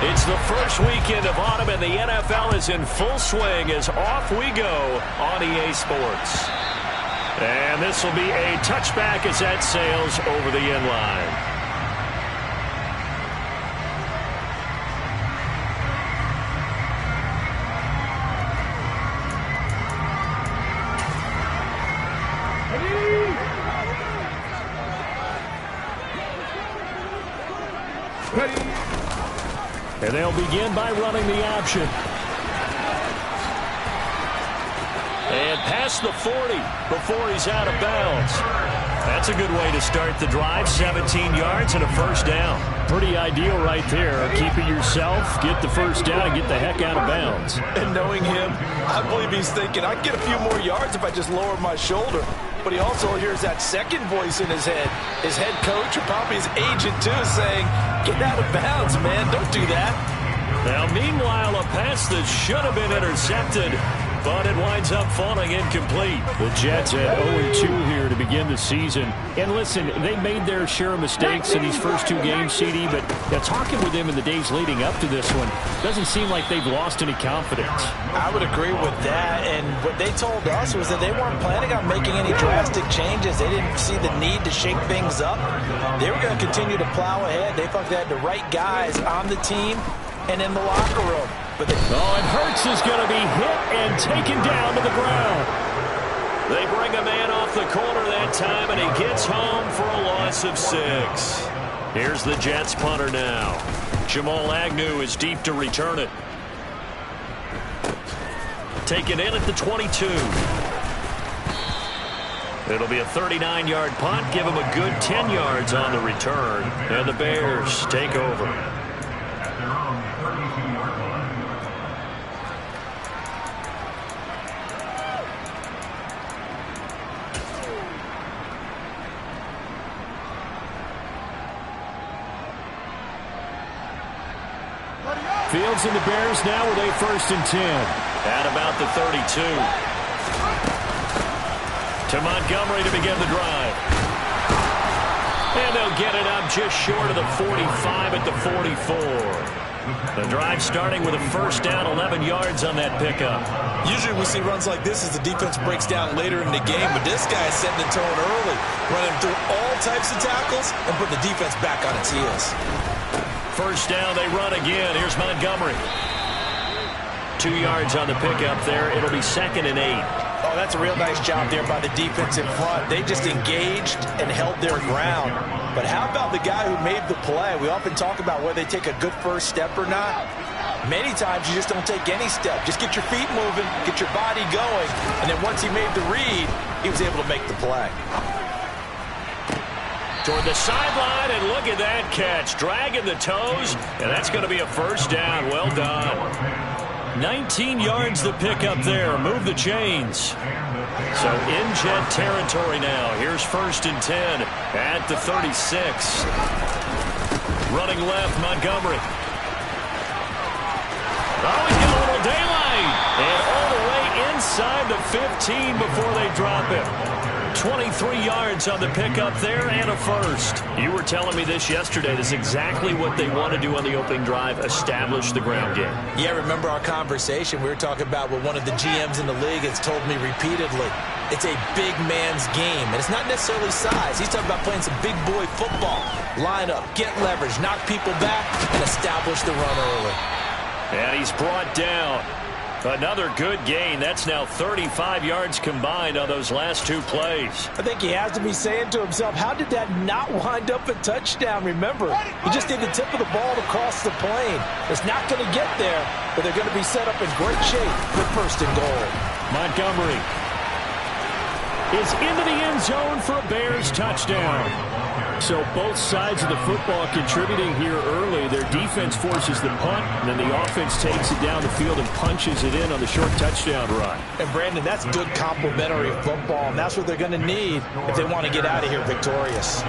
It's the first weekend of autumn, and the NFL is in full swing as off we go on EA Sports. And this will be a touchback as that sails over the end line. And they'll begin by running the option. And past the 40 before he's out of bounds. That's a good way to start the drive. 17 yards and a first down. Pretty ideal right there. Keep it yourself, get the first down, and get the heck out of bounds. And knowing him, I believe he's thinking, I can get a few more yards if I just lower my shoulder. But he also hears that second voice in his head. His head coach, or probably his agent too, saying, get out of bounds, man. Don't do that. Now, meanwhile, a pass that should have been intercepted, but it winds up falling incomplete. The Jets at 0-2 here to begin the season. And listen, they made their share of mistakes in these first two games, CD, but talking with them in the days leading up to this one, doesn't seem like they've lost any confidence. I would agree with that, and what they told us was that they weren't planning on making any drastic changes. They didn't see the need to shake things up. They were going to continue to plow ahead. They thought they had the right guys on the team and in the locker room. But and Hurts is going to be hit and taken down to the ground. They bring a man off the corner that time, and he gets home for a loss of 6. Here's the Jets punter now. Jamal Agnew is deep to return it. Taken in at the 22. It'll be a 39-yard punt. Give him a good 10 yards on the return. And the Bears take over. Fields and the Bears now with a 1st and 10. At about the 32. To Montgomery to begin the drive. And they'll get it up just short of the 45 at the 44. The drive starting with a first down, 11 yards on that pickup. Usually we see runs like this as the defense breaks down later in the game, but this guy is setting the tone early, running through all types of tackles and putting the defense back on its heels. First down, they run again. Here's Montgomery. 2 yards on the pickup there. It'll be 2nd and 8. Oh, that's a real nice job there by the defense in front. They just engaged and held their ground. But how about the guy who made the play? We often talk about whether they take a good first step or not. Many times you just don't take any step. Just get your feet moving, get your body going, and then once he made the read, he was able to make the play. Toward the sideline, and look at that catch. Dragging the toes, and that's going to be a first down. Well done. 19 yards the pickup there. Move the chains. So in Jet territory now. Here's 1st and 10 at the 36. Running left, Montgomery. Oh, he's got a little daylight. And all the way inside the 15 before they drop it. 23 yards on the pickup there and a first. You were telling me this yesterday. This is exactly what they want to do on the opening drive, establish the ground game. Yeah, remember our conversation. We were talking about what one of the GMs in the league has told me repeatedly. It's a big man's game, and it's not necessarily size. He's talking about playing some big boy football. Line up, get leverage, knock people back, and establish the run early. And he's brought down. Another good gain. That's now 35 yards combined on those last 2 plays. I think he has to be saying to himself, how did that not wind up a touchdown? Remember, he just did the tip of the ball to cross the plane. It's not going to get there, but they're going to be set up in great shape for 1st and goal. Montgomery is into the end zone for a Bears touchdown. So both sides of the football contributing here early. Their defense forces the punt, and then the offense takes it down the field and punches it in on the short touchdown run. And, Brandon, that's good complementary football, and that's what they're going to need if they want to get out of here victorious.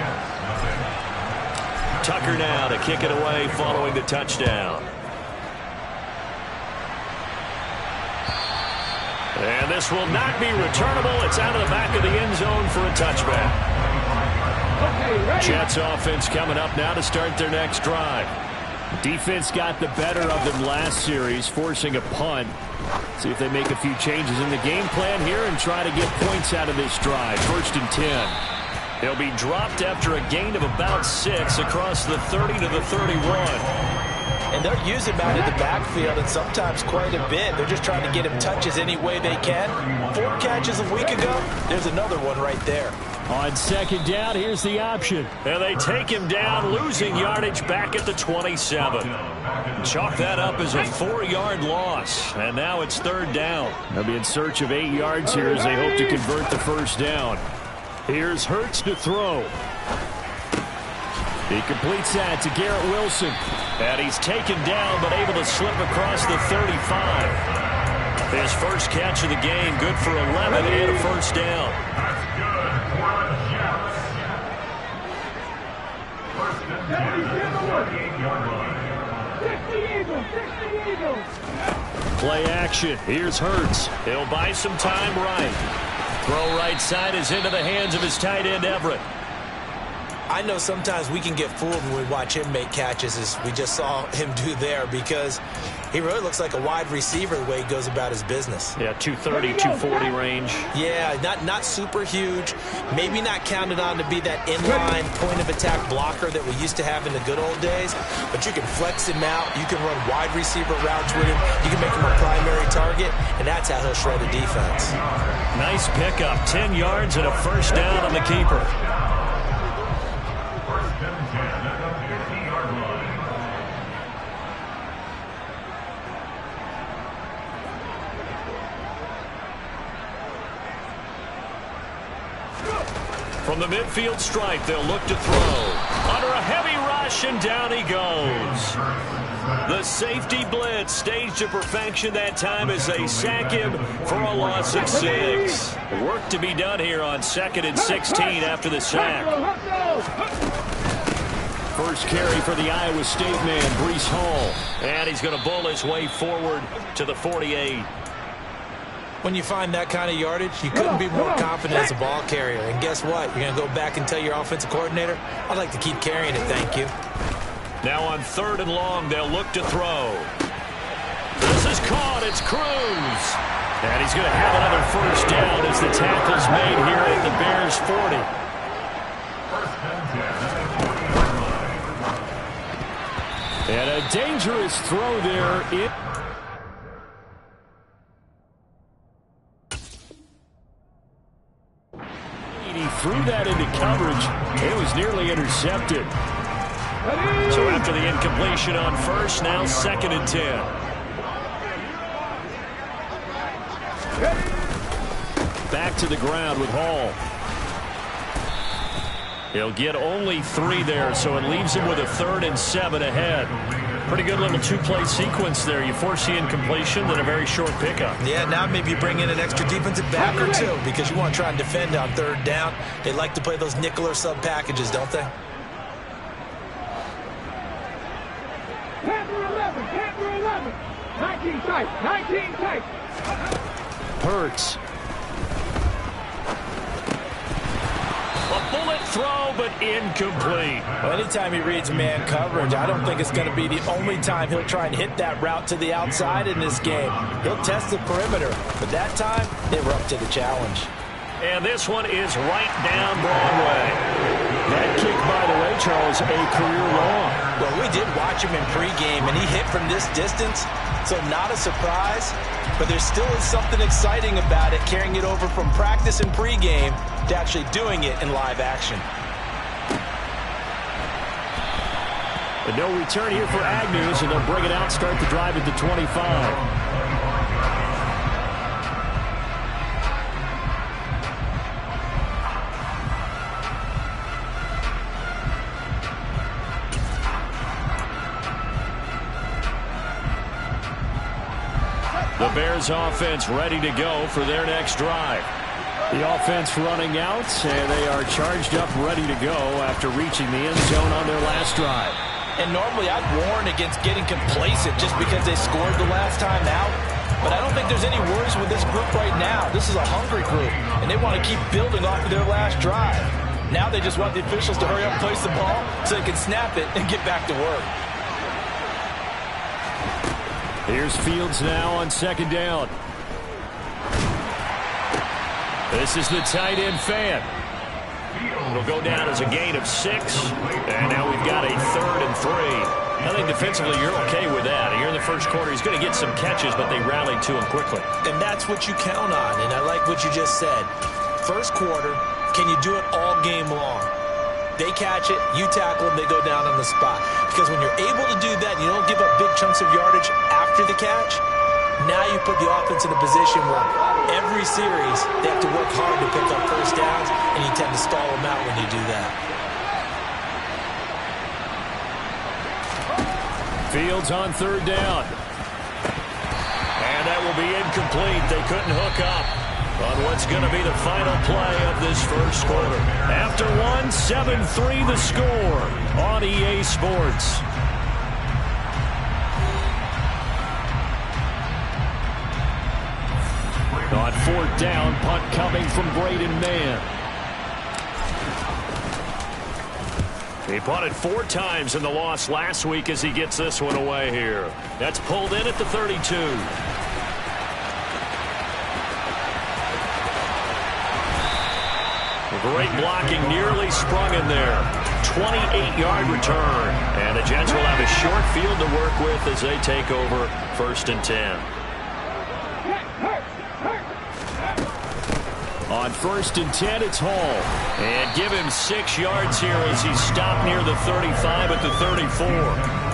Tucker now to kick it away following the touchdown. And this will not be returnable. It's out of the back of the end zone for a touchback. Jets offense coming up now to start their next drive. Defense got the better of them last series, forcing a punt. See if they make a few changes in the game plan here and try to get points out of this drive. 1st and 10. They'll be dropped after a gain of about 6 across the 30 to the 31. And they're using him out in the backfield, and sometimes quite a bit. They're just trying to get him touches any way they can. 4 catches a week ago. There's another one right there. On 2nd down, here's the option. And they take him down, losing yardage back at the 27. Chalk that up as a 4-yard loss. And now it's 3rd down. They'll be in search of 8 yards here as they hope to convert the 1st down. Here's Hurts to throw. He completes that to Garrett Wilson. And he's taken down, but able to slip across the 35. His first catch of the game, good for 11 and a 1st down. Play action. Here's Hurts. He'll buy some time right. Throw right side is into the hands of his tight end, Everett. I know sometimes we can get fooled when we watch him make catches, as we just saw him do there, because he really looks like a wide receiver the way he goes about his business. Yeah, 230, 240 range. Yeah, not super huge. Maybe not counted on to be that inline point-of-attack blocker that we used to have in the good old days, but you can flex him out. You can run wide receiver routes with him. You can make him a primary target, and that's how he'll shred a defense. Nice pickup. 10 yards and a 1st down on the keeper. From the midfield stripe, they'll look to throw. Under a heavy rush, and down he goes. The safety blitz staged to perfection that time as they sack him for a loss of 6. Work to be done here on 2nd and 16 after the sack. First carry for the Iowa State man, Breece Hall. And he's going to bull his way forward to the 48. When you find that kind of yardage, you couldn't be more confident as a ball carrier. And guess what? You're going to go back and tell your offensive coordinator, I'd like to keep carrying it, thank you. Now on 3rd and long, they'll look to throw. This is caught. It's Cruz. And he's going to have another 1st down as the tackle's made here at the Bears 40. And a dangerous throw there. He threw that into coverage. It was nearly intercepted. So after the incompletion on 1st, now 2nd and 10. Back to the ground with Hall. He'll get only 3 there, so it leaves him with a 3rd and 7 ahead. Pretty good little 2-play sequence there. You force the incompletion, then a very short pickup. Yeah, now maybe you bring in an extra defensive back or 2 because you want to try and defend on 3rd down. They like to play those nickel or sub packages, don't they? Panther 11, 19 tight. Hurts. A bullet throw, but incomplete. Well, anytime he reads man coverage, I don't think it's going to be the only time he'll try and hit that route to the outside in this game. He'll test the perimeter, but that time, they were up to the challenge. And this one is right down Broadway. That kick, by the way, Charles, a career long. Well, we did watch him in pregame, and he hit from this distance, so not a surprise. But there still is something exciting about it, carrying it over from practice and pregame to actually doing it in live action. And no return here for Agnew, so they'll bring it out, start the drive at the 25. The Bears offense ready to go for their next drive. The offense running out, and they are charged up, ready to go after reaching the end zone on their last drive. And normally I'd warn against getting complacent just because they scored the last time out. But I don't think there's any worries with this group right now. This is a hungry group, and they want to keep building off of their last drive. Now they just want the officials to hurry up and place the ball so they can snap it and get back to work. Here's Fields now on second down. This is the tight end fan. It'll go down as a gain of 6. And now we've got a 3rd and 3. I think defensively you're okay with that. Here in the first quarter, he's going to get some catches, but they rallied to him quickly. And that's what you count on, and I like what you just said. First quarter, can you do it all game long? They catch it, you tackle them, they go down on the spot. Because when you're able to do that, and you don't give up big chunks of yardage after the catch, now you put the offense in a position where every series they have to work hard to pick up first downs, and you tend to stall them out when you do that. Fields on third down. And that will be incomplete. They couldn't hook up on what's going to be the final play of this first quarter. After 7-3 the score on EA Sports. On fourth down, punt coming from Braden Mann. He punted 4 times in the loss last week as he gets this one away here. That's pulled in at the 32. Great blocking, nearly sprung in there. 28-yard return. And the Jets will have a short field to work with as they take over 1st and 10. On 1st and 10, it's Hall. And give him 6 yards here as he's stopped near the 35 at the 34.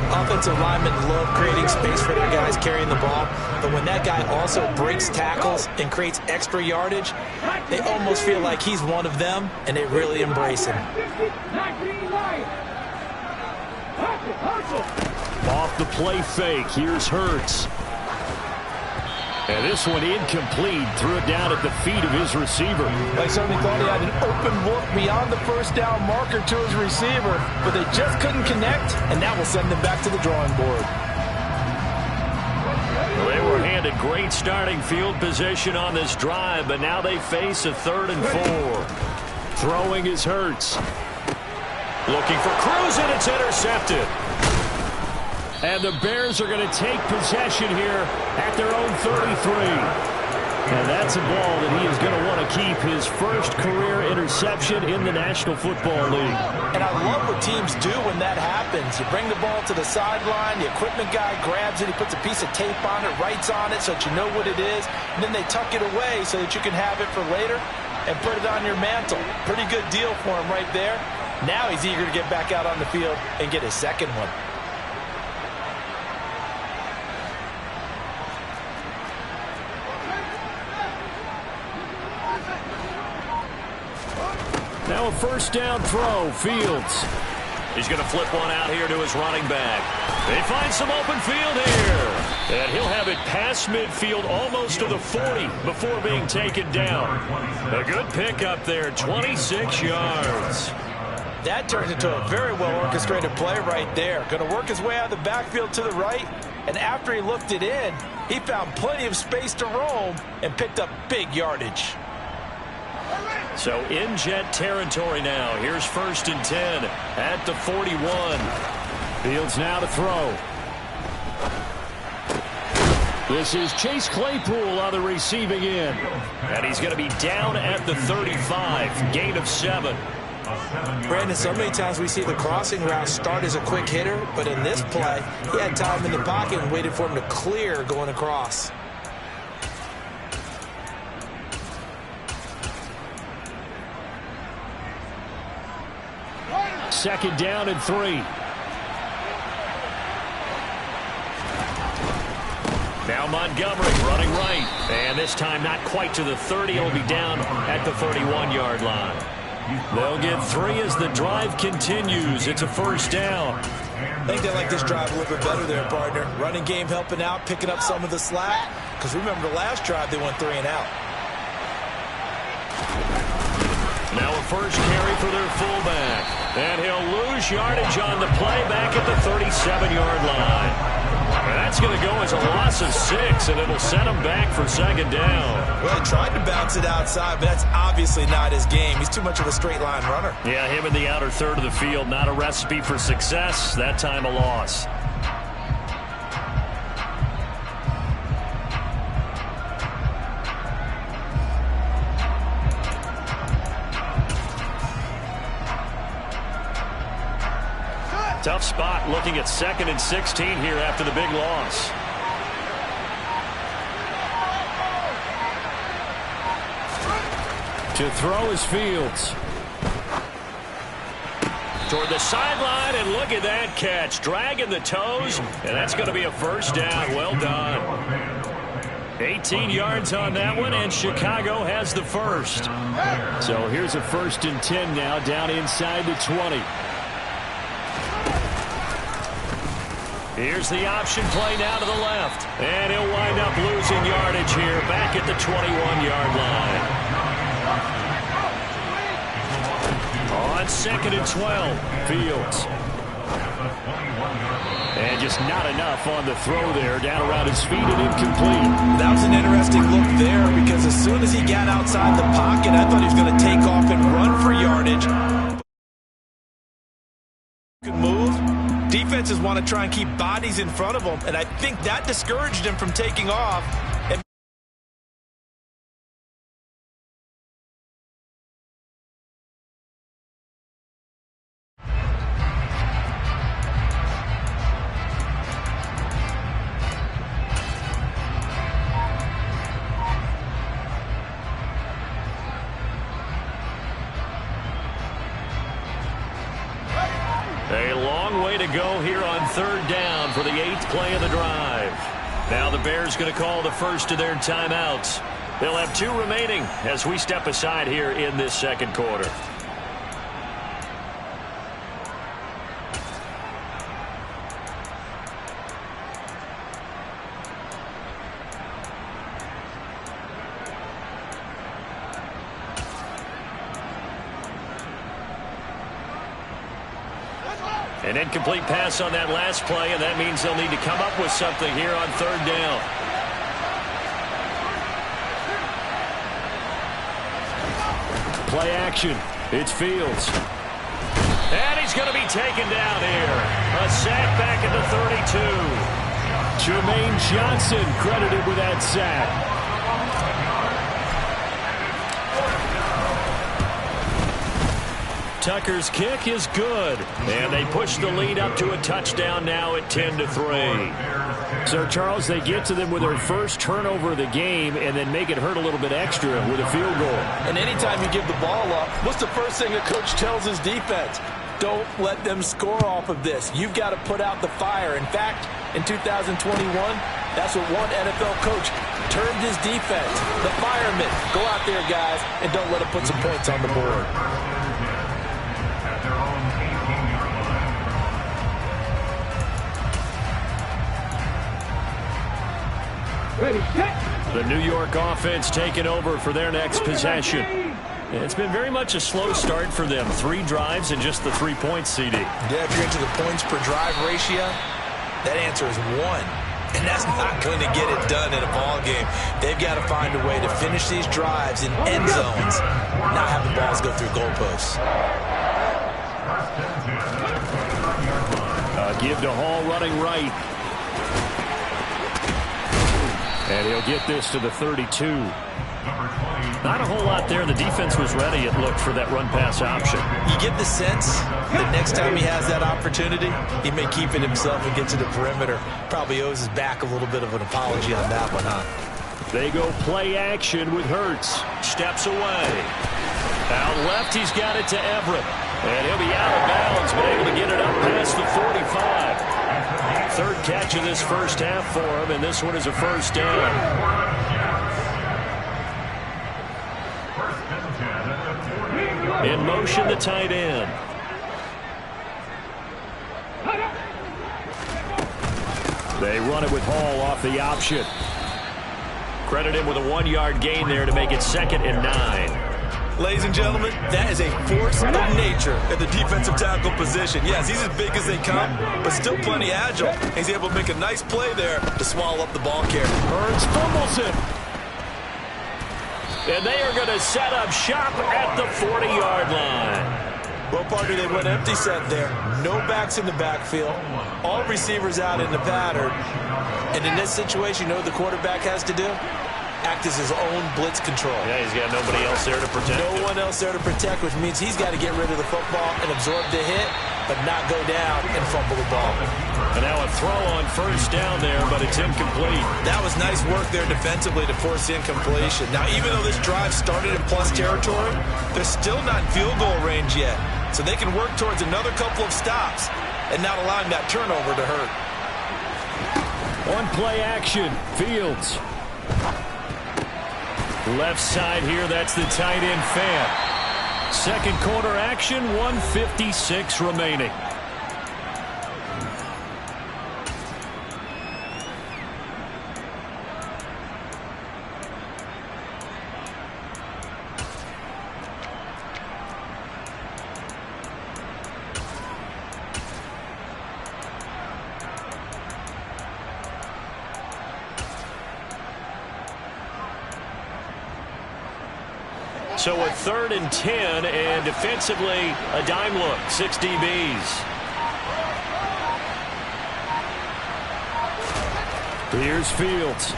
Offensive linemen love creating space for their guys carrying the ball, but when that guy also breaks tackles and creates extra yardage, they almost feel like he's one of them, and they really embrace him. Off the play fake, here's Hurts. And this one incomplete. Threw it down at the feet of his receiver. They certainly thought he had an open look beyond the first down marker to his receiver, but they just couldn't connect, and that will send them back to the drawing board. Well, they were handed great starting field position on this drive, but now they face a 3rd and 4. Throwing is Hurts. Looking for Cruz, and it's intercepted. And the Bears are going to take possession here at their own 33. And that's a ball that he is going to want to keep, his first career interception in the National Football League. And I love what teams do when that happens. You bring the ball to the sideline, the equipment guy grabs it, he puts a piece of tape on it, writes on it so that you know what it is, and then they tuck it away so that you can have it for later and put it on your mantle. Pretty good deal for him right there. Now he's eager to get back out on the field and get his second one. Now a first down throw, Fields. He's going to flip one out here to his running back. They find some open field here. And he'll have it past midfield almost to the 40 before being taken down. A good pickup there, 26 yards. That turns into a very well-orchestrated play right there. Going to work his way out of the backfield to the right. And after he looked it in, he found plenty of space to roam and picked up big yardage. So in Jet territory now. Here's 1st and 10 at the 41. Fields now to throw. This is Chase Claypool on the receiving end. And he's going to be down at the 35. Gain of 7. Brandon, so many times we see the crossing route start as a quick hitter, but in this play, he had time in the pocket and waited for him to clear going across. Second down and 3. Now Montgomery running right. And this time not quite to the 30. He'll be down at the 31-yard line. They'll get 3 as the drive continues. It's a first down. I think they like this drive a little bit better there, partner. Running game helping out, picking up some of the slack. Because remember the last drive, they went 3 and out. Now a first carry for their fullback. And he'll lose yardage on the play back at the 37-yard line. And that's going to go as a loss of 6, and it'll set him back for second down. Well, he tried to bounce it outside, but that's obviously not his game. He's too much of a straight-line runner. Yeah, him in the outer third of the field, not a recipe for success. That time a loss. Tough spot looking at 2nd and 16 here after the big loss. To throw is Fields. Toward the sideline, and look at that catch. Dragging the toes, and that's going to be a first down. Well done. 18 yards on that one, and Chicago has the first. So here's a 1st and 10 now, down inside the 20. Here's the option play now to the left. And he'll wind up losing yardage here, back at the 21-yard line. On 2nd and 12, Fields. And just not enough on the throw there, down around his feet and incomplete. That was an interesting look there, because as soon as he got outside the pocket, I thought he was going to take off and run for yardage. Good move. Defenses want to try and keep bodies in front of them, and I think that discouraged him from taking off. A long way to go here on 3rd down for the 8th play of the drive. Now the Bears going to call the first of their timeouts. They'll have 2 remaining as we step aside here in this 2nd quarter. An incomplete pass on that last play, and that means they'll need to come up with something here on 3rd down. Play action. It's Fields. And he's going to be taken down here. A sack back at the 32. Jermaine Johnson credited with that sack. Tucker's kick is good, and they push the lead up to a touchdown now at 10-3. So, Charles, they get to them with their first turnover of the game and then make it hurt a little bit extra with a field goal. And anytime you give the ball up, what's the first thing a coach tells his defense? Don't let them score off of this. You've got to put out the fire. In fact, in 2021, that's what one NFL coach termed his defense. The firemen. Go out there, guys, and don't let them put some points on the board. Ready, set. The New York offense taking over for their next possession. It's been very much a slow start for them. 3 drives and just the 3 points, CD. Yeah, if you're into the points per drive ratio, that answer is 1. And that's not going to get it done in a ball game. They've got to find a way to finish these drives in end zones, not have the balls go through goalposts. Give to Hall running right. And he'll get this to the 32. Not a whole lot there. The defense was ready, it looked, for that run-pass option. You get the sense that next time he has that opportunity, he may keep it himself and get to the perimeter. Probably owes his back a little bit of an apology on that one, huh? They go play action with Hurts. Steps away. Out left, he's got it to Everett. And he'll be out of bounds, but able to get it up past the 45. 3rd catch of this first half for him, and this one is a first down. In motion, the tight end. They run it with Hall off the option. Credit him with a 1-yard gain there to make it 2nd and 9. Ladies and gentlemen, that is a force of nature at the defensive tackle position. Yes, he's as big as they come, but still plenty agile. He's able to make a nice play there to swallow up the ball carrier. Hurts fumbles it. And they are going to set up shop at the 40-yard line. Well, partner, they went empty set there. No backs in the backfield. All receivers out in the pattern. And in this situation, you know what the quarterback has to do? Act as his own blitz control. Yeah, he's got nobody else there to protect him. No one else there to protect, which means he's got to get rid of the football and absorb the hit. but not go down and fumble the ball. And now a throw on first down there, but it's incomplete. That was nice work there defensively to force the incompletion. Now, even though this drive started in plus territory, they're still not in field goal range yet. So they can work towards another couple of stops and not allowing that turnover to hurt. On play action, Fields. Left side here, that's the tight end Fant. Second quarter action, 1:56 remaining. So a 3rd and 10, and defensively, a dime look, 6 DBs. Here's Fields.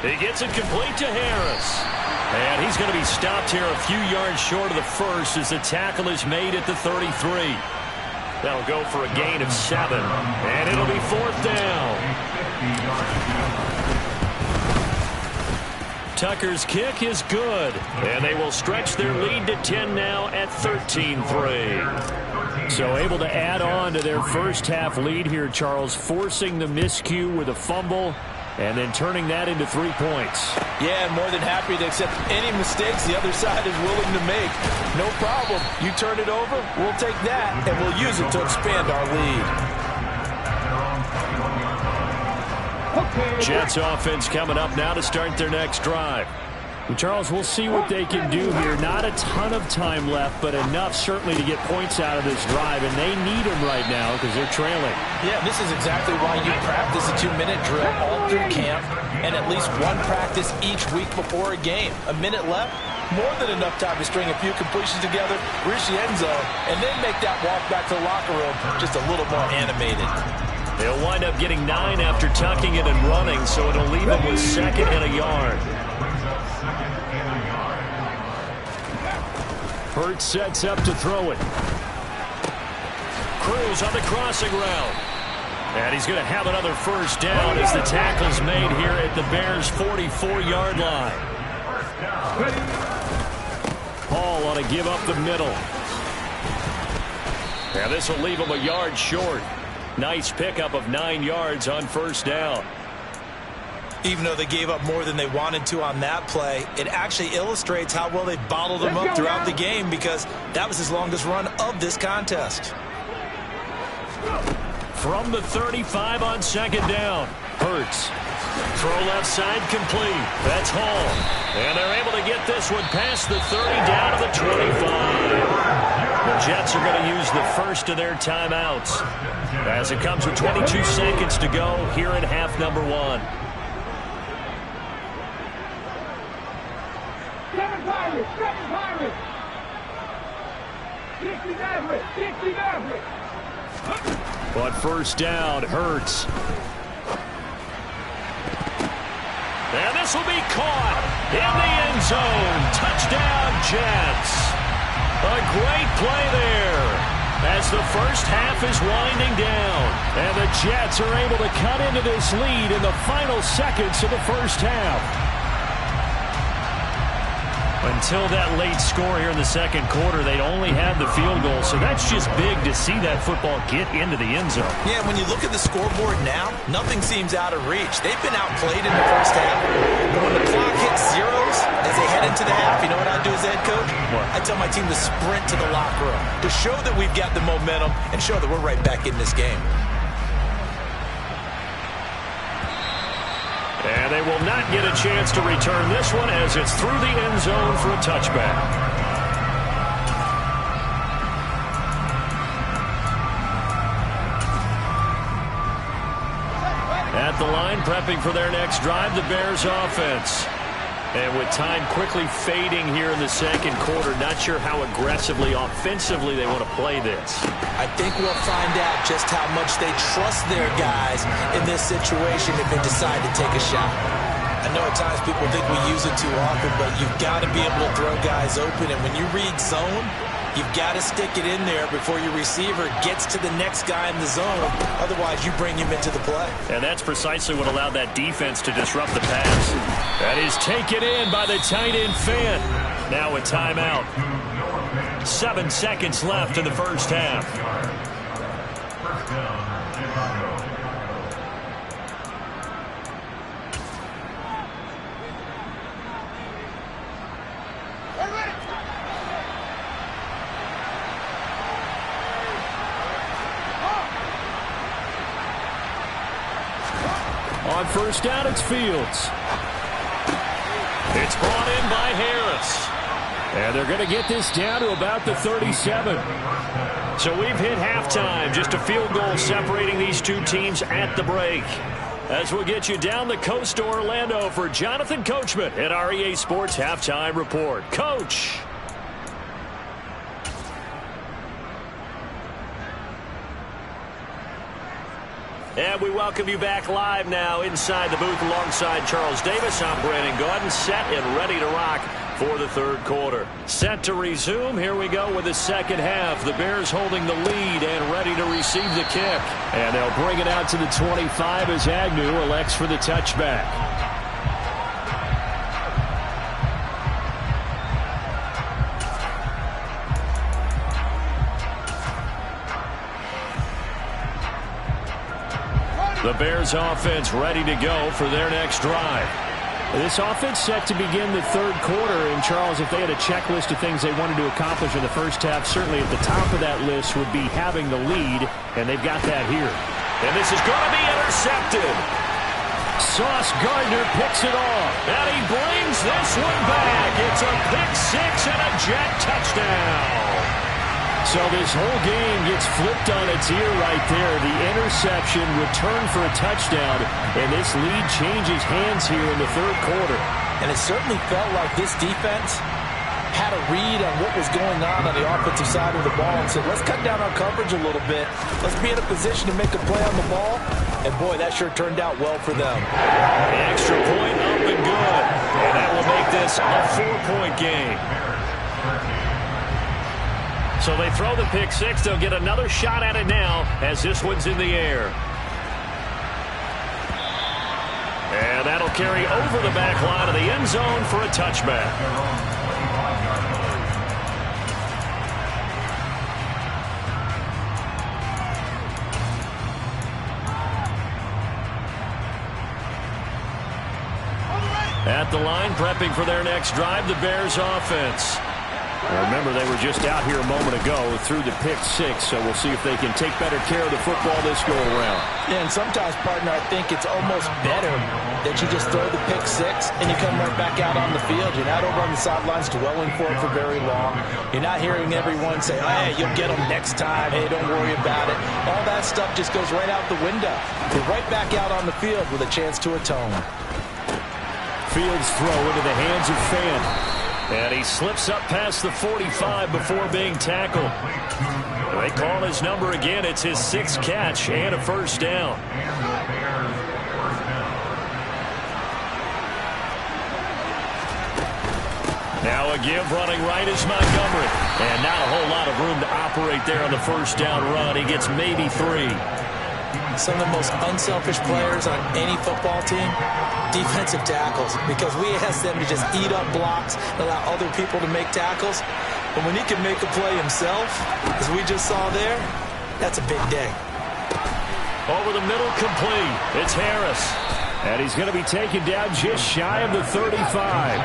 He gets it complete to Harris. And he's going to be stopped here a few yards short of the first as the tackle is made at the 33. That'll go for a gain of 7, and it'll be 4th down. Tucker's kick is good, and they will stretch their lead to 10 now at 13-3. So able to add on to their first half lead here, Charles, forcing the miscue with a fumble and then turning that into 3 points. Yeah, and more than happy to accept any mistakes the other side is willing to make. No problem. You turn it over, we'll take that, and we'll use it to expand our lead. Jets offense coming up now to start their next drive. And Charles, we'll see what they can do here. Not a ton of time left, but enough certainly to get points out of this drive, and they need them right now because they're trailing. Yeah, this is exactly why you practice a 2-minute drill all through camp and at least one practice each week before a game. A minute left, more than enough time to string a few completions together, reach the end zone, and then make that walk back to the locker room just a little more animated. They'll wind up getting 9 after tucking it and running, so it'll leave them with 2nd and a yard. Hurts sets up to throw it. Cruz on the crossing route. And he's going to have another first down as the tackle's made here at the Bears' 44-yard line. Hall on a give up the middle. And this will leave him a yard short. Nice pickup of 9 yards on first down. Even though they gave up more than they wanted to on that play, it actually illustrates how well they bottled them up throughout the game because that was his longest run of this contest. From the 35 on 2nd down, Hurts. Throw left side complete. That's Hall. And they're able to get this one past the 30 down to the 25. The Jets are going to use the first of their timeouts as it comes with 22 seconds to go here in half number 1. Seven Pirates! 60 Mavericks! But first down, Hurts. And this will be caught in the end zone. Touchdown, Jets. A great play there as the first half is winding down. And the Jets are able to cut into this lead in the final seconds of the first half. Until that late score here in the second quarter, they'd only had the field goal, so that's just big to see that football get into the end zone. Yeah, when you look at the scoreboard now, nothing seems out of reach. They've been outplayed in the first half, but when the clock hits zeros as they head into the half, you know what I do as head coach? What? I tell my team to sprint to the locker room to show that we've got the momentum and show that we're right back in this game. And they will not get a chance to return this one as it's through the end zone for a touchback. At the line, prepping for their next drive, the Bears offense. And with time quickly fading here in the second quarter, not sure how aggressively, offensively they want to play this. I think we'll find out just how much they trust their guys in this situation if they decide to take a shot. I know at times people think we use it too often, but you've got to be able to throw guys open. And when you read zone, You've got to stick it in there before your receiver gets to the next guy in the zone. Otherwise, you bring him into the play. And that's precisely what allowed that defense to disrupt the pass. That is taken in by the tight end Fant. Now a timeout. 7 seconds left in the first half. On first down, it's Fields. It's brought in by Harris. And they're going to get this down to about the 37. So we've hit halftime. Just a field goal separating these two teams at the break. As we'll get you down the coast to Orlando for Jonathan Coachman at our EA Sports Halftime Report. Coach. And we welcome you back live now inside the booth alongside Charles Davis. I'm Brandon Gaudin, set and ready to rock for the third quarter. Set to resume. Here we go with the second half. The Bears holding the lead and ready to receive the kick. And they'll bring it out to the 25 as Agnew elects for the touchback. The Bears offense ready to go for their next drive. This offense set to begin the third quarter. And, Charles, if they had a checklist of things they wanted to accomplish in the first half, certainly at the top of that list would be having the lead, and they've got that here. And this is going to be intercepted. Sauce Gardner picks it off. And he brings this one back. It's a pick six and a Jet touchdown. So this whole game gets flipped on its ear right there. The interception, return for a touchdown, and this lead changes hands here in the third quarter. And it certainly felt like this defense had a read on what was going on the offensive side of the ball and said, let's cut down our coverage a little bit. Let's be in a position to make a play on the ball. And, boy, that sure turned out well for them. The extra point up and good. And that will make this a 4-point game. So they throw the pick six. They'll get another shot at it now as this one's in the air. And that'll carry over the back line of the end zone for a touchback. At the line, prepping for their next drive, the Bears offense. Remember, they were just out here a moment ago through the pick six, so we'll see if they can take better care of the football this go-around. Yeah, and sometimes, partner, I think it's almost better that you just throw the pick six and you come right back out on the field. You're not over on the sidelines dwelling for it for very long. You're not hearing everyone say, hey, you'll get them next time. Hey, don't worry about it. All that stuff just goes right out the window. You're right back out on the field with a chance to atone. Fields throw into the hands of Fant. And he slips up past the 45 before being tackled. They call his number again. It's his sixth catch and a first down. Now a give running right is Montgomery. And not a whole lot of room to operate there on the first down run. He gets maybe 3. Some of the most unselfish players on any football team, defensive tackles, because we ask them to just eat up blocks, allow other people to make tackles. But when he can make a play himself, as we just saw there, that's a big day. Over the middle, complete. It's Harris. And he's going to be taken down just shy of the 35.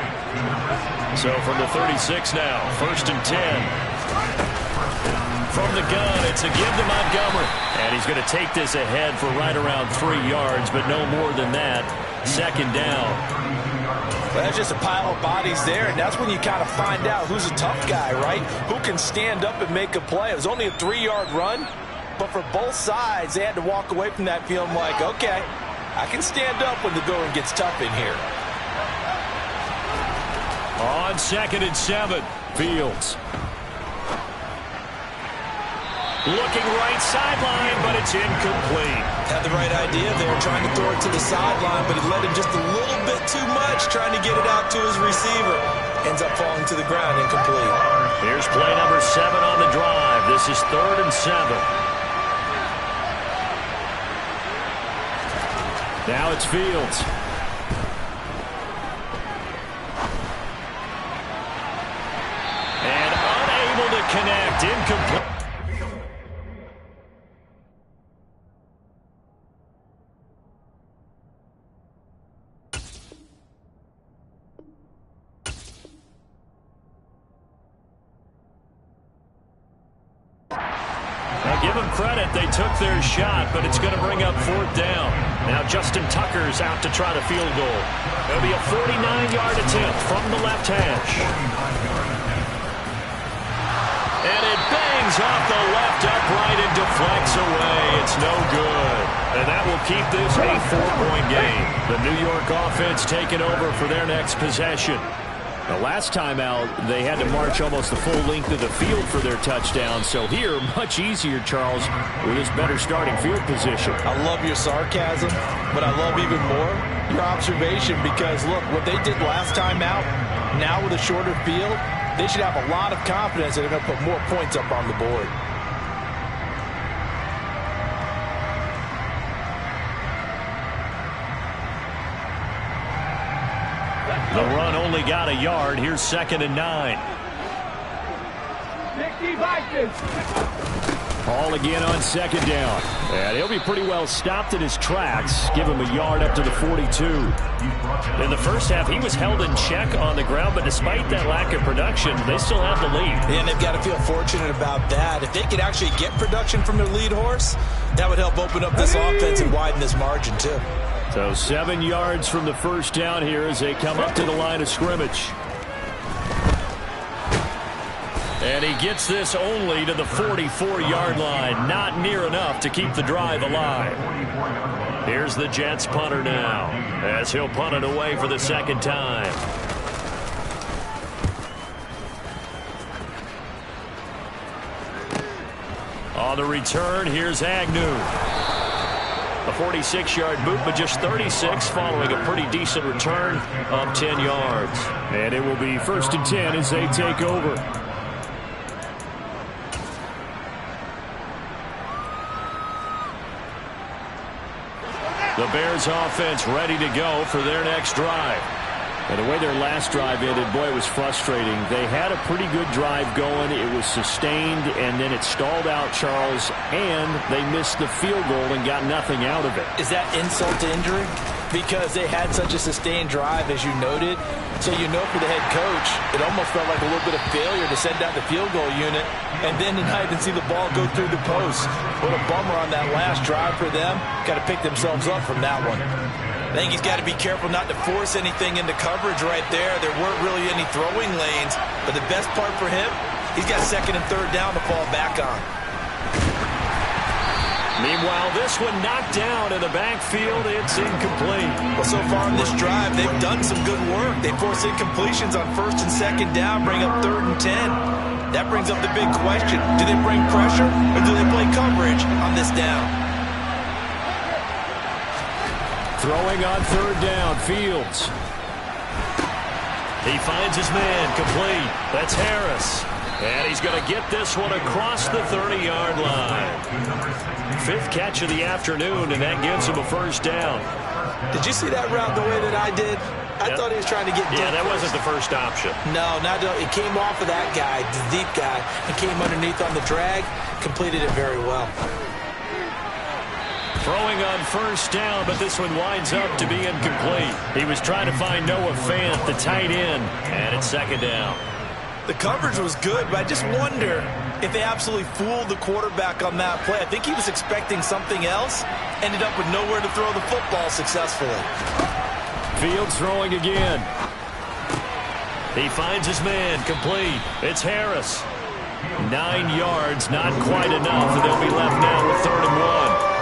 So from the 36 now, 1st and 10. From the gun, it's a give to Montgomery. And he's going to take this ahead for right around 3 yards, but no more than that. Second down. Well, that's just a pile of bodies there, and that's when you kind of find out who's a tough guy, right? Who can stand up and make a play. It was only a 3-yard run, but for both sides, they had to walk away from that feeling like, okay, I can stand up when the going gets tough in here. On 2nd and 7, Fields. Looking right sideline, but it's incomplete. Had the right idea there, trying to throw it to the sideline, but he let him just a little bit too much, trying to get it out to his receiver. ends up falling to the ground incomplete. Here's play number 7 on the drive. This is 3rd and 7. Now it's Fields. And unable to connect. Incomplete. Give them credit. They took their shot, but it's going to bring up 4th down. Now Justin Tucker's out to try the field goal. It'll be a 49-yard attempt from the left hash. And it bangs off the left upright and deflects away. It's no good. And that will keep this a 4-point game. The New York offense taking over for their next possession. The last time out, they had to march almost the full length of the field for their touchdown. So here, much easier, Charles, with his better starting field position. I love your sarcasm, but I love even more your observation because, look, what they did last time out, now with a shorter field, they should have a lot of confidence that they're going to put more points up on the board. The run only got a yard. Here's 2nd and 9. 60 Vikings. Hall again on 2nd down. And he'll be pretty well stopped in his tracks. Give him a yard up to the 42. In the first half, he was held in check on the ground, but despite that lack of production, they still have the lead. And they've got to feel fortunate about that. If they could actually get production from their lead horse, that would help open up this offense and widen this margin, too. So 7 yards from the first down here as they come up to the line of scrimmage. And he gets this only to the 44-yard line. Not near enough to keep the drive alive. Here's the Jets punter now as he'll punt it away for the 2nd time. On the return, here's Agnew. A 46-yard boot, but just 36 following a pretty decent return of 10 yards. And it will be 1st and 10 as they take over. The Bears offense ready to go for their next drive. And the way their last drive ended, boy, it was frustrating. They had a pretty good drive going. It was sustained, and then it stalled out, Charles, and they missed the field goal and got nothing out of it. Is that insult to injury? Because they had such a sustained drive, as you noted. So you know for the head coach, it almost felt like a little bit of failure to send out the field goal unit and then not even see the ball go through the post. What a bummer on that last drive for them. Got to pick themselves up from that one. I think he's got to be careful not to force anything into coverage right there. There weren't really any throwing lanes. But the best part for him, he's got 2nd and 3rd down to fall back on. Meanwhile, this one knocked down in the backfield. It's incomplete. Well, so far in this drive, they've done some good work. They force incompletions on 1st and 2nd down, bring up 3rd and 10. That brings up the big question. Do they bring pressure or do they play coverage on this down? Throwing on 3rd down, Fields. He finds his man, complete. That's Harris. And he's going to get this one across the 30-yard line. 5th catch of the afternoon, and that gives him a 1st down. Did you see that route the way that I did? I thought he was trying to get deep. Yeah, that wasn't the first option. No, it came off of that guy, the deep guy, and came underneath on the drag, completed it very well. Throwing on 1st down, but this one winds up to be incomplete. He was trying to find Noah Fant, the tight end, and it's 2nd down. The coverage was good, but I just wonder if they absolutely fooled the quarterback on that play. I think he was expecting something else, ended up with nowhere to throw the football successfully. Fields throwing again. He finds his man, complete. It's Harris. 9 yards, not quite enough, and they'll be left now with 3rd and 1.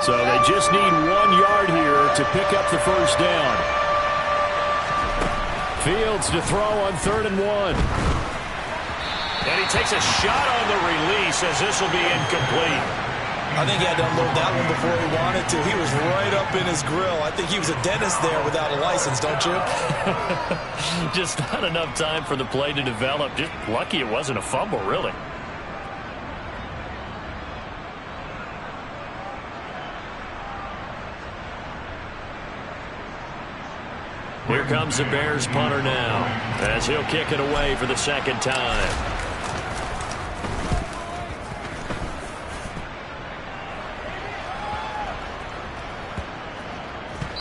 So they just need 1 yard here to pick up the 1st down. Fields to throw on 3rd and 1. And he takes a shot on the release as this will be incomplete. I think he had to unload that one before he wanted to. He was right up in his grill. I think he was a dentist there without a license, don't you? Just not enough time for the play to develop. Just lucky it wasn't a fumble, really. Here comes the Bears punter now, as he'll kick it away for the second time.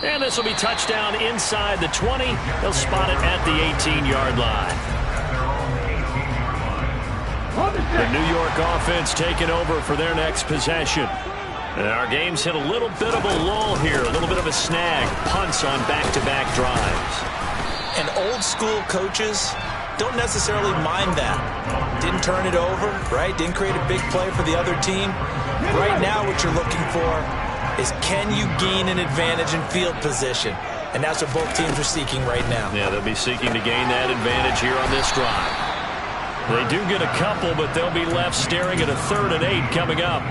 And this will be touchdown inside the 20. They'll spot it at the 18-yard line. The New York offense taking over for their next possession. And our game's hit a little bit of a lull here, a little bit of a snag. Punts on back-to-back drives. And old-school coaches don't necessarily mind that. Didn't turn it over, right? Didn't create a big play for the other team. Right now what you're looking for is, can you gain an advantage in field position? And that's what both teams are seeking right now. Yeah, they'll be seeking to gain that advantage here on this drive. They do get a couple, but they'll be left staring at a 3rd and 8 coming up.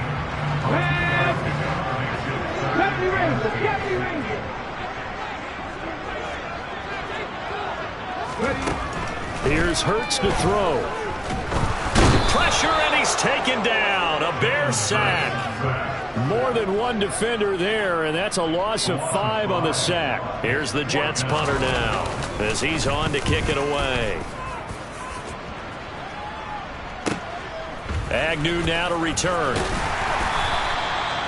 Here's Hurts to throw. Pressure, and he's taken down. A Bear sack. More than one defender there, and that's a loss of 5 on the sack. Here's the Jets punter now, as he's on to kick it away. Agnew now to return.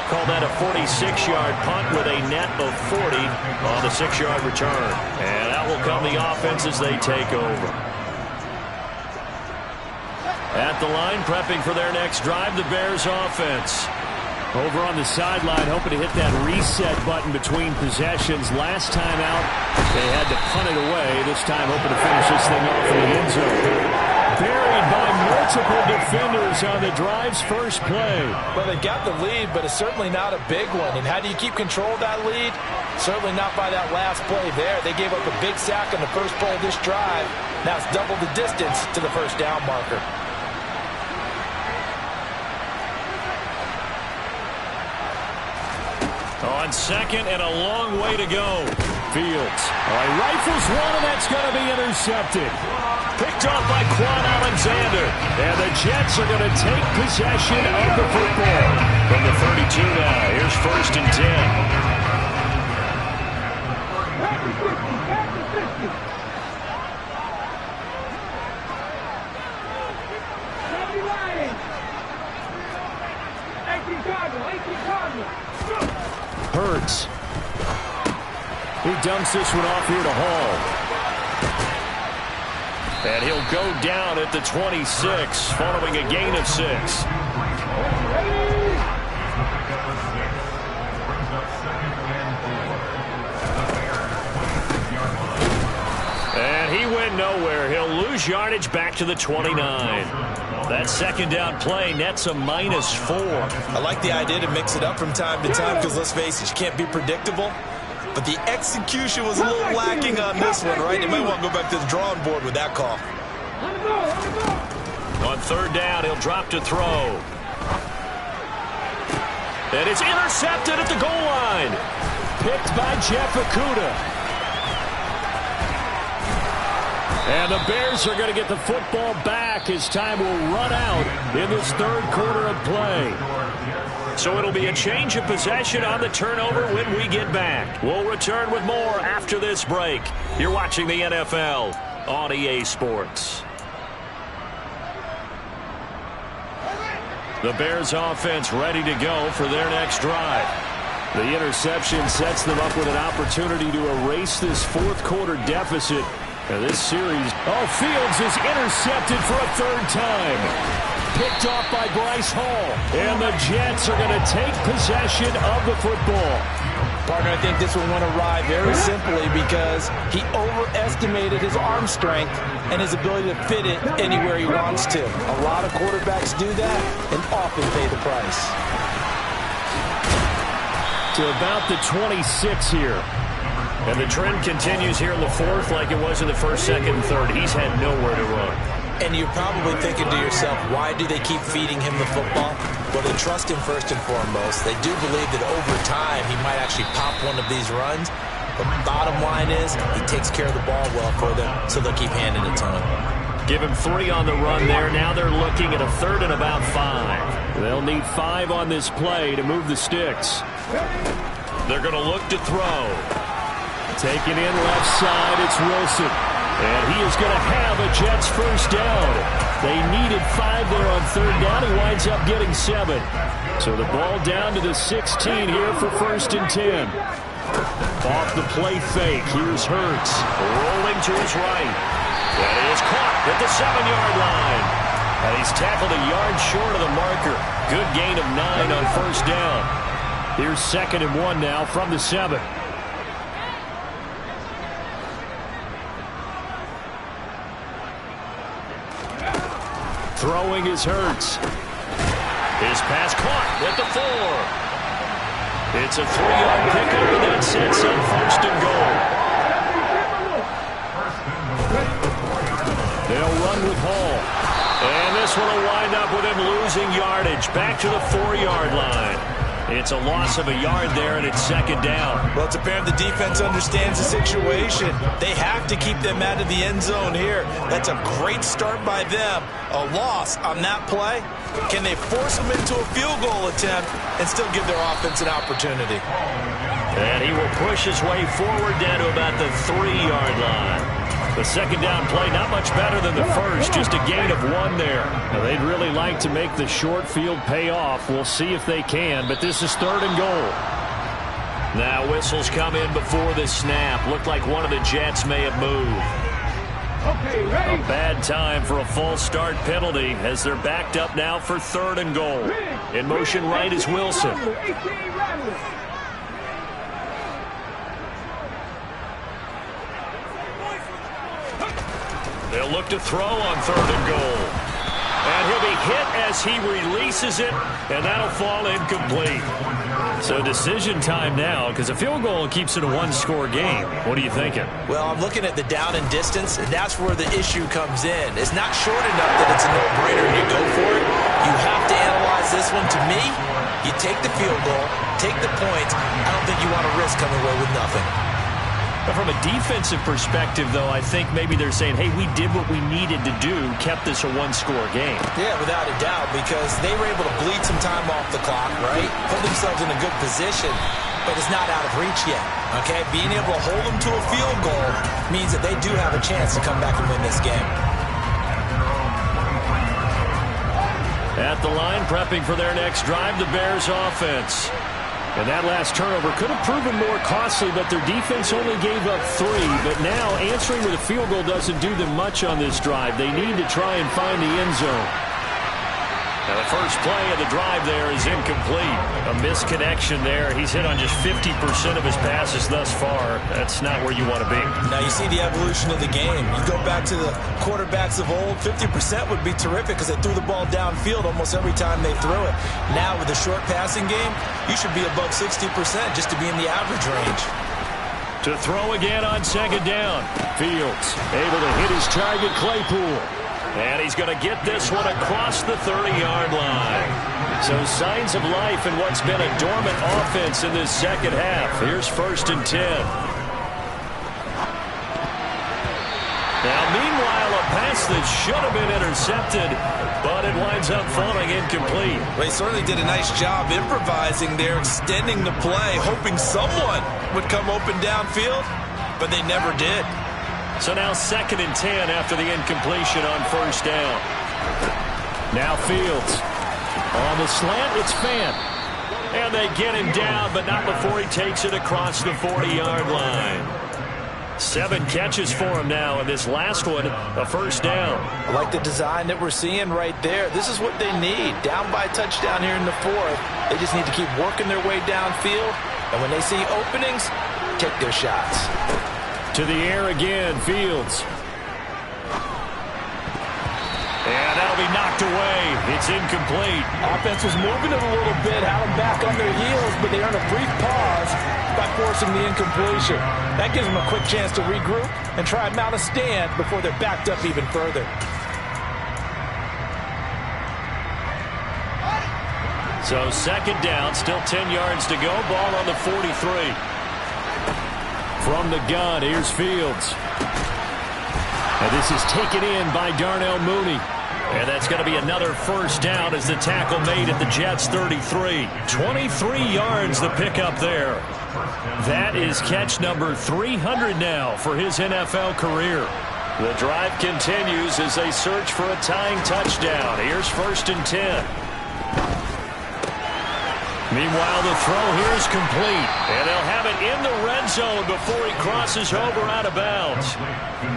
Call that a 46-yard punt with a net of 40 on the 6-yard return. And that will come the offense as they take over. At the line, prepping for their next drive, the Bears offense. Over on the sideline, hoping to hit that reset button between possessions. Last time out, they had to punt it away. This time, hoping to finish this thing off in the end zone. Buried by multiple defenders on the drive's first play. Well, they got the lead, but it's certainly not a big one. And how do you keep control of that lead? Certainly not by that last play there. They gave up a big sack on the first play of this drive. Now it's double the distance to the first down marker. On second and a long way to go. Fields. Rifles one, and that's going to be intercepted. Picked off by Quan Alexander. And the Jets are going to take possession of the football. From the 32 now, here's 1st and 10. Hurts. He dumps this one off here to Hall. And he'll go down at the 26, following a gain of 6. And he went nowhere. He'll lose yardage back to the 29. That second down play nets a -4. I like the idea to mix it up from time to time because, let's face it, you can't be predictable. But the execution was a little lacking on this one, right? You might want to go back to the drawing board with that call. On 3rd down, he'll drop to throw. And it's intercepted at the goal line. Picked by Jeff Okudah. And the Bears are going to get the football back as time will run out in this 3rd quarter of play. So it'll be a change of possession on the turnover when we get back. We'll return with more after this break. You're watching the NFL on EA Sports. The Bears offense ready to go for their next drive. The interception sets them up with an opportunity to erase this 4th quarter deficit. Now this series, Fields is intercepted for a 3rd time. Picked off by Bryce Hall. And the Jets are going to take possession of the football. Partner, I think this one went awry very simply because he overestimated his arm strength and his ability to fit it anywhere he wants to. A lot of quarterbacks do that and often pay the price. To about the 26 here. And the trend continues here in the 4th like it was in the 1st, 2nd, and 3rd. He's had nowhere to run. And you're probably thinking to yourself, why do they keep feeding him the football? Well, they trust him first and foremost. They do believe that over time he might actually pop one of these runs. But bottom line is he takes care of the ball well for them, so they'll keep handing it to him. Give him 3 on the run there. Now they're looking at a 3rd and about 5. They'll need 5 on this play to move the sticks. They're going to look to throw. Taking in left side, it's Wilson. And he is going to have a Jets first down. They needed 5 there on 3rd down. He winds up getting 7. So the ball down to the 16 here for 1st and 10. Off the play fake, here's Hurts. Rolling to his right. And he is caught at the 7-yard line. And he's tackled a yard short of the marker. Good gain of 9 on 1st down. Here's 2nd and 1 now from the 7. Throwing is Hurts. His pass caught at the 4. It's a 3-yard pickup, and that sets up 1st and goal. They'll run with Hall. And this one will wind up with him losing yardage. Back to the 4-yard line. It's a loss of a yard there, and it's 2nd down. Well, it's apparent the defense understands the situation. They have to keep them out of the end zone here. That's a great start by them. A loss on that play. Can they force them into a field goal attempt and still give their offense an opportunity? And he will push his way forward down to about the 3-yard line. The 2nd down play, not much better than the first, just a gain of 1 there. Now, they'd really like to make the short field pay off. We'll see if they can, but this is 3rd and goal. Now whistles come in before the snap. Looked like one of the Jets may have moved. Okay, ready? A bad time for a false start penalty as they're backed up now for 3rd and goal. In motion right is Wilson. 18 Ramblers. They'll look to throw on 3rd and goal. And he'll be hit as he releases it, and that'll fall incomplete. So decision time now, because a field goal keeps it a 1-score game. What are you thinking? Well, I'm looking at the down and distance, and that's where the issue comes in. It's not short enough that it's a no-brainer. You go for it. You have to analyze this one. To me, you take the field goal, take the points. I don't think you want to risk coming away with nothing. But from a defensive perspective, though, I think maybe they're saying, hey, we did what we needed to do, kept this a 1-score game. Yeah, without a doubt, because they were able to bleed some time off the clock, right? Put themselves in a good position, but it's not out of reach yet, okay? Being able to hold them to a field goal means that they do have a chance to come back and win this game. At the line, prepping for their next drive, the Bears offense. And that last turnover could have proven more costly, but their defense only gave up 3. But now answering with a field goal doesn't do them much on this drive. They need to try and find the end zone. Now the first play of the drive there is incomplete. A misconnection there. He's hit on just 50% of his passes thus far. That's not where you want to be. Now you see the evolution of the game. You go back to the quarterbacks of old, 50% would be terrific because they threw the ball downfield almost every time they threw it. Now with the short passing game, you should be above 60% just to be in the average range. To throw again on 2nd down. Fields able to hit his target, Claypool. And he's going to get this one across the 30-yard line. So signs of life in what's been a dormant offense in this 2nd half. Here's 1st and 10. Now, meanwhile, a pass that should have been intercepted, but it winds up falling incomplete. Well, he certainly did a nice job improvising there, extending the play, hoping someone would come open downfield, but they never did. So now 2nd and 10 after the incompletion on 1st down. Now Fields. On the slant, it's Fant. And they get him down, but not before he takes it across the 40-yard line. 7 catches for him now, and this last one, a 1st down. I like the design that we're seeing right there. This is what they need. Down by a touchdown here in the 4th. They just need to keep working their way downfield, and when they see openings, take their shots. To the air again, Fields. And that'll be knocked away. It's incomplete. Offense was moving it a little bit, had them back on their heels, but they earned a brief pause by forcing the incompletion. That gives them a quick chance to regroup and try and mount a stand before they're backed up even further. So second down, still 10 yards to go. Ball on the 43. From the gun, here's Fields. And this is taken in by Darnell Mooney. And that's going to be another first down as the tackle made at the Jets' 33. 23 yards the pickup there. That is catch number 300 now for his NFL career. The drive continues as they search for a tying touchdown. Here's 1st and 10. Meanwhile, the throw here is complete. And they'll have it in the red zone before he crosses over out of bounds.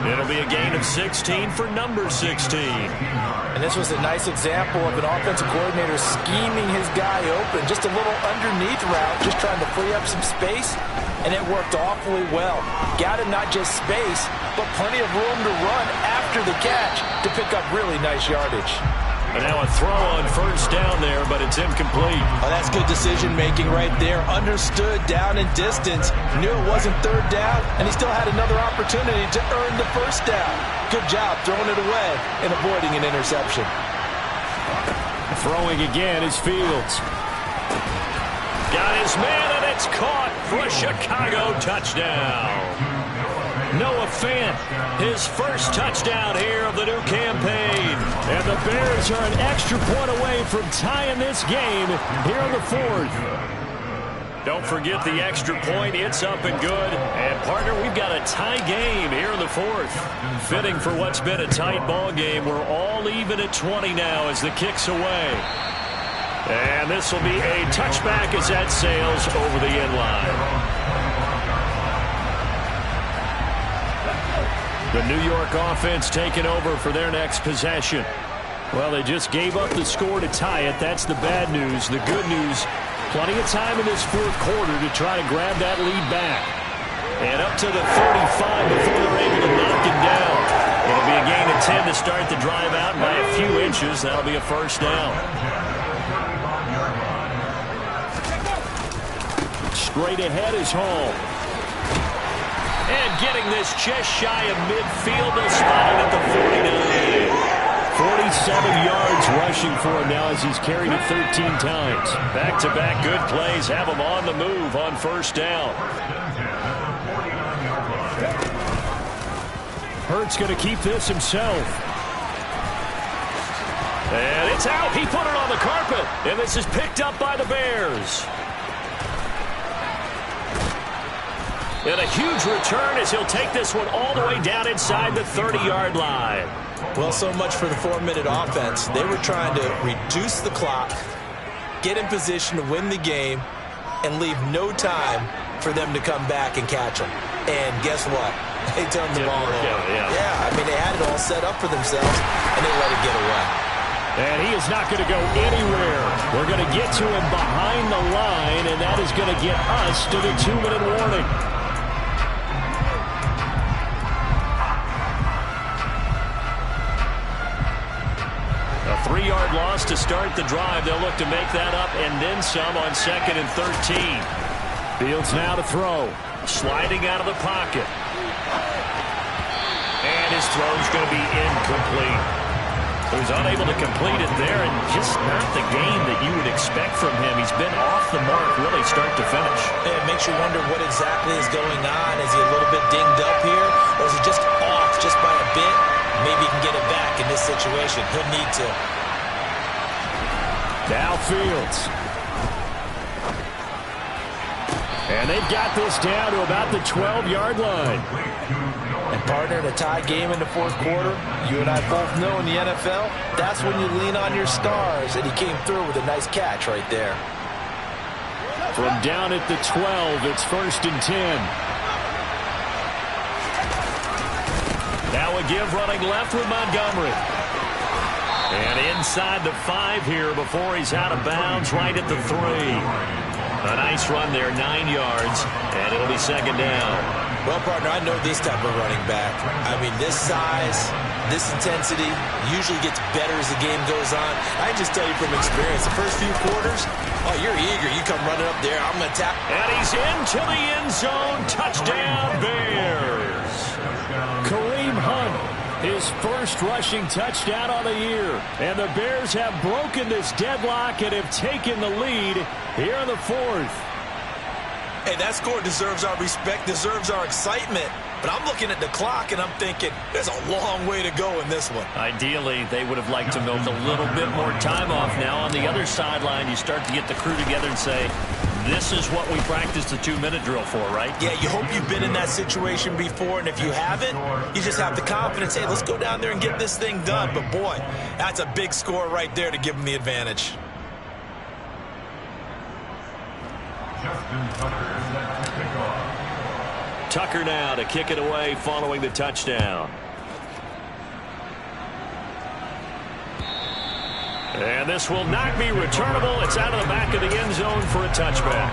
It'll be a gain of 16 for number 16. And this was a nice example of an offensive coordinator scheming his guy open. Just a little underneath route, just trying to free up some space. And it worked awfully well. Got him not just space, but plenty of room to run after the catch to pick up really nice yardage. And now a throw on first down there, but it's incomplete. Oh, that's good decision-making right there. Understood down and distance. Knew it wasn't third down, and he still had another opportunity to earn the first down. Good job throwing it away and avoiding an interception. Throwing again is Fields. Got his man, and it's caught for a Chicago touchdown. Noah Fant, his first touchdown here of the new campaign. And the Bears are an extra point away from tying this game here in the 4th. Don't forget the extra point. It's up and good. And, partner, we've got a tie game here in the 4th. Fitting for what's been a tight ball game. We're all even at 20 now as the kick's away. And this will be a touchback as that sails over the end line. The New York offense taking over for their next possession. Well, they just gave up the score to tie it. That's the bad news. The good news, plenty of time in this 4th quarter to try to grab that lead back. And up to the 35 before they're able to knock him down. It'll be a gain of 10 to start the drive out by a few inches. That'll be a first down. Straight ahead is Hall. And getting this just shy of midfield, they'll spot it at the 49. 47 yards rushing for him now as he's carried it 13 times. Back-to-back good plays have him on the move on first down. Hurts going to keep this himself. And it's out. He put it on the carpet. And this is picked up by the Bears. And a huge return as he'll take this one all the way down inside the 30-yard line. Well, so much for the 4-minute offense. They were trying to reduce the clock, get in position to win the game, and leave no time for them to come back and catch them. And guess what? They turned the ball over. Yeah, I mean, they had it all set up for themselves, and they let it get away. And he is not going to go anywhere. We're going to get to him behind the line, and that is going to get us to the 2-minute warning. A 3-yard loss to start the drive. They'll look to make that up and then some on 2nd and 13. Fields now to throw. Sliding out of the pocket. And his throw's going to be incomplete. He was unable to complete it there, and just not the game that you would expect from him. He's been off the mark really start to finish. It makes you wonder what exactly is going on. Is he a little bit dinged up here, or is he just off just by a bit? Maybe he can get it back in this situation. He'll need to. Now Fields. And they've got this down to about the 12-yard line. And partner, in a tie game in the 4th quarter, you and I both know in the NFL, that's when you lean on your stars. And he came through with a nice catch right there. From down at the 12, it's 1st and 10. Now a give running left with Montgomery. And inside the 5 here before he's out of bounds right at the 3. A nice run there, 9 yards, and it'll be 2nd down. Well, partner, I know this type of running back. I mean, this size, this intensity usually gets better as the game goes on. I just tell you from experience, the first few quarters, oh, you're eager. You come running up there, I'm going to tap. And he's into the end zone. Touchdown, Bears. Kareem Hunt His first rushing touchdown on the year. And the Bears have broken this deadlock and have taken the lead here in the fourth. Hey, that score deserves our respect, deserves our excitement. But I'm looking at the clock and I'm thinking there's a long way to go in this one. Ideally, they would have liked to milk a little bit more time off. Now on the other sideline, you start to get the crew together and say, this is what we practiced the 2-minute drill for, right? Yeah, you hope you've been in that situation before, and if you haven't, you just have the confidence, hey, let's go down there and get this thing done. But boy, that's a big score right there to give them the advantage. Tucker now to kick it away following the touchdown. And this will not be returnable. It's out of the back of the end zone for a touchback.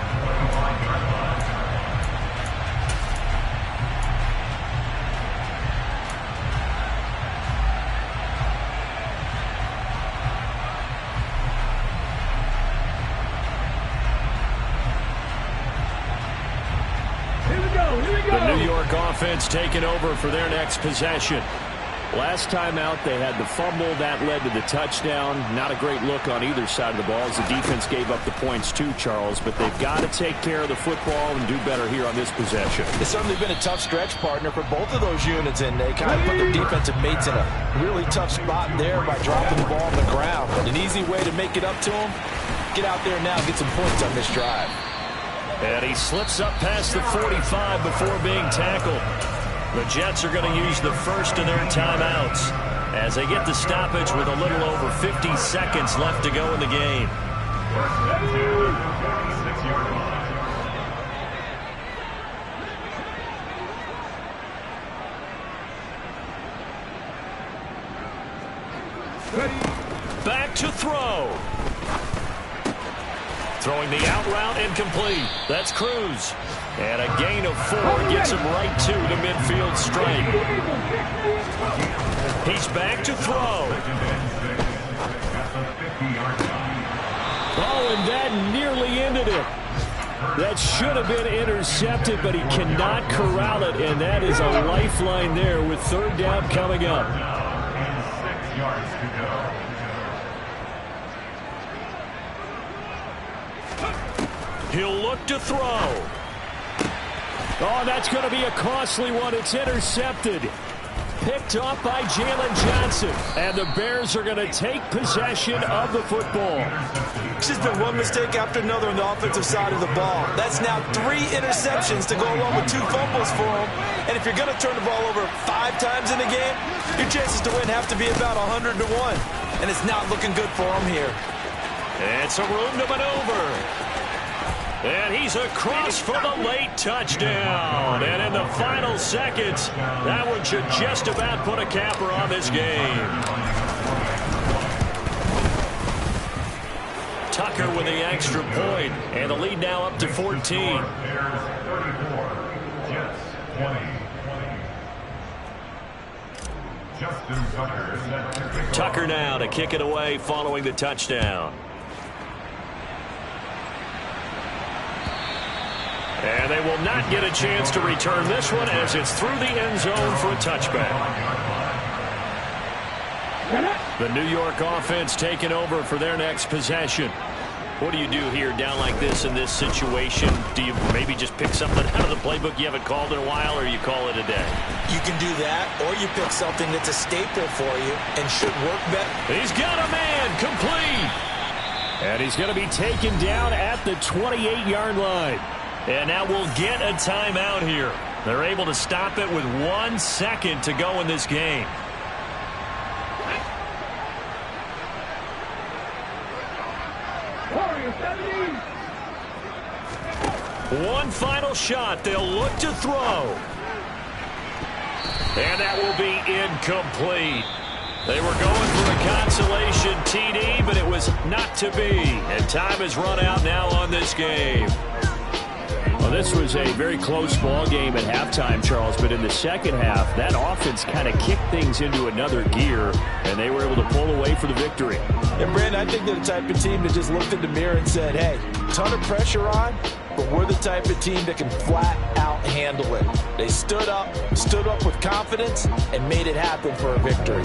The New York offense taking over for their next possession. Last time out, they had the fumble. That led to the touchdown. Not a great look on either side of the ball as the defense gave up the points too, Charles. But they've got to take care of the football and do better here on this possession. It's certainly been a tough stretch, partner, for both of those units, and they kind of put their defensive mates in a really tough spot there by dropping the ball on the ground. But an easy way to make it up to them, get out there now, get some points on this drive. And he slips up past the 45 before being tackled. The Jets are going to use the first of their timeouts as they get the stoppage with a little over 50 seconds left to go in the game. Back to throw. Throwing the out route incomplete. That's Cruz. And a gain of 4 gets him right to the midfield stripe. He's back to throw. Oh, and that nearly ended it. That should have been intercepted, but he cannot corral it, and that is a lifeline there with third down coming up. And 6 yards to go. He'll look to throw. Oh, that's going to be a costly one. It's intercepted. Picked off by Jalen Johnson. And the Bears are going to take possession of the football. It's just been one mistake after another on the offensive side of the ball. That's now 3 interceptions to go along with 2 fumbles for them. And if you're going to turn the ball over 5 times in a game, your chances to win have to be about 100 to 1. And it's not looking good for them here. It's a room to maneuver. And he's across for the late touchdown. And in the final seconds, that one should just about put a capper on this game. Tucker with the extra point, and the lead now up to 14. Tucker now to kick it away following the touchdown. And they will not get a chance to return this one as it's through the end zone for a touchback. The New York offense taking over for their next possession. What do you do here down like this in this situation? Do you maybe just pick something out of the playbook you haven't called in a while, or you call it a day? You can do that, or you pick something that's a staple for you and should work better. He's got a man complete. And he's going to be taken down at the 28-yard line. And now we'll get a timeout here. They're able to stop it with 1 second to go in this game. One final shot. They'll look to throw. And that will be incomplete. They were going for a consolation TD, but it was not to be. And time has run out now on this game. Well, this was a very close ball game at halftime, Charles, but in the second half, that offense kind of kicked things into another gear, and they were able to pull away for the victory. And, Brandon, I think they're the type of team that just looked in the mirror and said, hey, ton of pressure on, but we're the type of team that can flat out handle it. They stood up with confidence, and made it happen for a victory.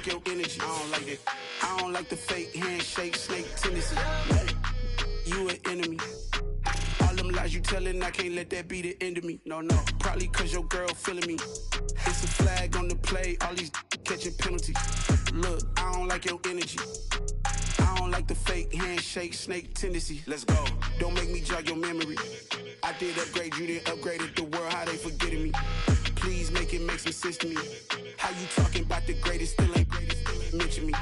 Your energy, I don't like it. I don't like the fake handshake, snake tendency. You an enemy. All them lies you telling, I can't let that be the end of me. No, probably cause your girl feeling me. It's a flag on the play, all these catching penalties. Look, I don't like your energy. I don't like the fake handshake, snake tendency. Let's go. Don't make me jog your memory. I did upgrade, you didn't upgrade it. The world, how they forgetting me. Please make it make some sense to me. How you talking about the greatest, still ain't mention me.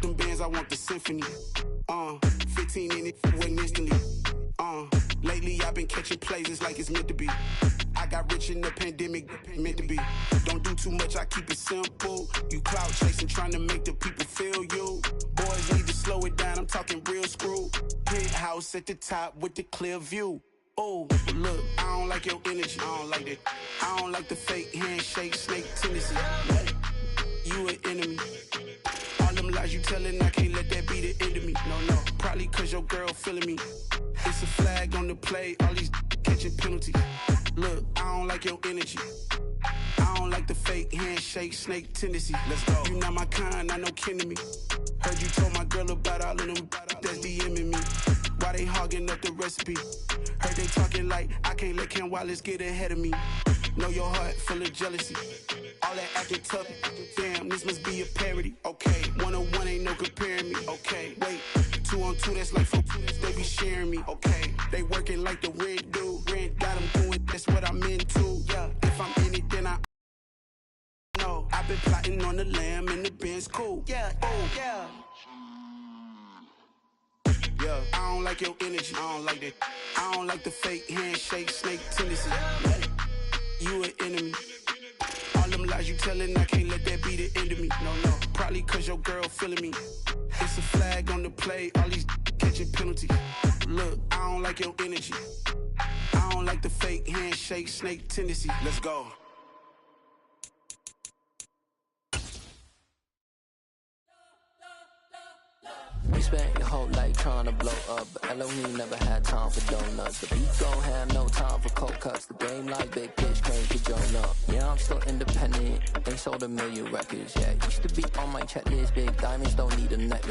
Them bands, I want the symphony. 15 in it, went instantly. Lately I've been catching plays, it's like it's meant to be. I got rich in the pandemic, meant to be. Don't do too much, I keep it simple. You clout chasing, trying to make the people feel you. Boys need to slow it down, I'm talking real screw. Penthouse at the top with the clear view. Oh, look, I don't like your energy, I don't like it. I don't like the fake handshake, snake tendency. You an enemy. All them lies you telling, I can't let that be the end of me. No, probably cause your girl feeling me. It's a flag on the play, all these catching penalties. Look, I don't like your energy. I don't like the fake handshake, snake tendency. Let's go. You not my kind, I know kin to me. Heard you told my girl about all of them that's DMing me. Why they hogging up the recipe? Heard they talking like I can't let Ken Wallace get ahead of me. Know your heart full of jealousy. All that acting tough, damn, this must be a parody. Okay, 1-on-1 ain't no comparing me. Okay, wait, 2-on-2, that's like 4, they be sharing me. Okay, they working like the rent do. Rent got them doing, that's what I'm into. Yeah, if I'm in it, then I know. I've been plotting on the lamb and the Benz cool. Yeah, oh, yeah. Yeah, I don't like your energy, I don't like that. I don't like the fake handshake, snake tendency. You an enemy. All them lies you telling, I can't let that be the end of me. No, probably cause your girl feeling me. It's a flag on the play, all these catching penalties. Look, I don't like your energy. I don't like the fake handshake, snake tendency. Let's go. You spent your whole life trying to blow up, but Elohim never had time for donuts. The beat gon' have no time for cold cuts. The game like big pitch came to join up. Yeah, I'm still independent, ain't sold 1 million records yet. Used to be on my checklist, big diamonds don't need a necklace.